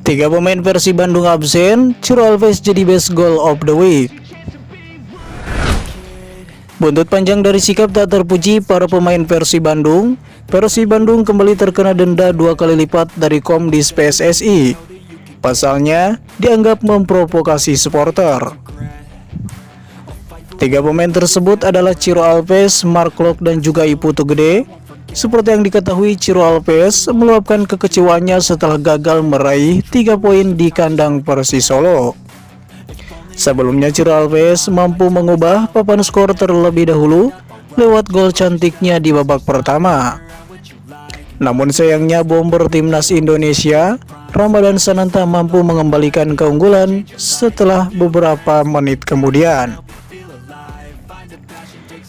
Tiga pemain Persib Bandung absen, Ciro Alves jadi best goal of the week. Buntut panjang dari sikap tak terpuji para pemain Persib Bandung, Persib Bandung kembali terkena denda 2 kali lipat dari Komdis PSSI. Pasalnya, dianggap memprovokasi supporter. Tiga pemain tersebut adalah Ciro Alves, Mark Locke, dan juga Iputu Gede. Seperti yang diketahui, Ciro Alves meluapkan kekecewaannya setelah gagal meraih 3 poin di kandang Persis Solo. Sebelumnya Ciro Alves mampu mengubah papan skor terlebih dahulu lewat gol cantiknya di babak pertama. Namun sayangnya bomber timnas Indonesia, Ramadan Sananta mampu mengembalikan keunggulan setelah beberapa menit kemudian.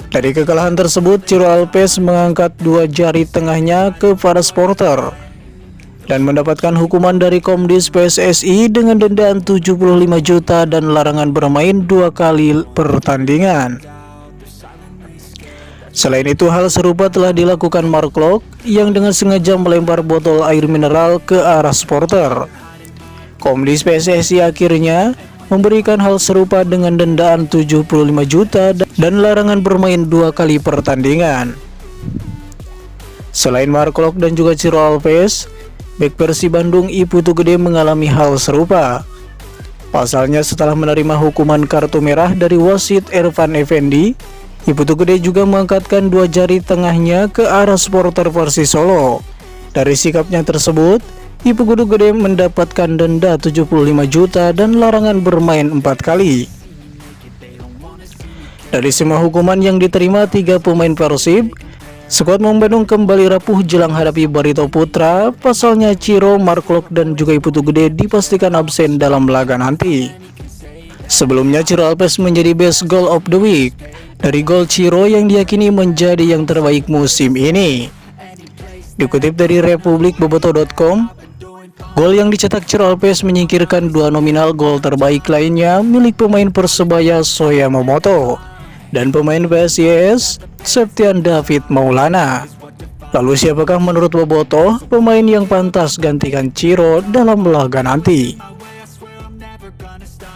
Dari kekalahan tersebut, Ciro Alves mengangkat 2 jari tengahnya ke para supporter dan mendapatkan hukuman dari Komdis PSSI dengan dendaan 75 juta dan larangan bermain 2 kali pertandingan. Selain itu, hal serupa telah dilakukan Mark Locke yang dengan sengaja melempar botol air mineral ke arah supporter. Komdis PSSI akhirnya memberikan hal serupa dengan dendaan 75 juta dan larangan bermain 2 kali pertandingan. Selain Mark Locke dan juga Ciro Alves, bek Persib Bandung Iputu Gede mengalami hal serupa. Pasalnya setelah menerima hukuman kartu merah dari wasit Irfan Effendi, Iputu Gede juga mengangkatkan 2 jari tengahnya ke arah supporter Persis Solo. Dari sikapnya tersebut, Iputu Gede mendapatkan denda 75 juta dan larangan bermain 4 kali. Dari semua hukuman yang diterima 3 pemain Persib, skuad Maung Bandung kembali rapuh jelang hadapi Barito Putra. Pasalnya Ciro, Mark Locke, dan juga Iputu Gede dipastikan absen dalam laga nanti. Sebelumnya Ciro Alves menjadi best goal of the week dari gol Ciro yang diyakini menjadi yang terbaik musim ini. Dikutip dari republikboboto.com, gol yang dicetak Ciro Alves menyingkirkan 2 nominal gol terbaik lainnya milik pemain Persebaya Soya Momoto dan pemain PSIS Septian David Maulana. Lalu siapakah menurut Boboto pemain yang pantas gantikan Ciro dalam laga nanti?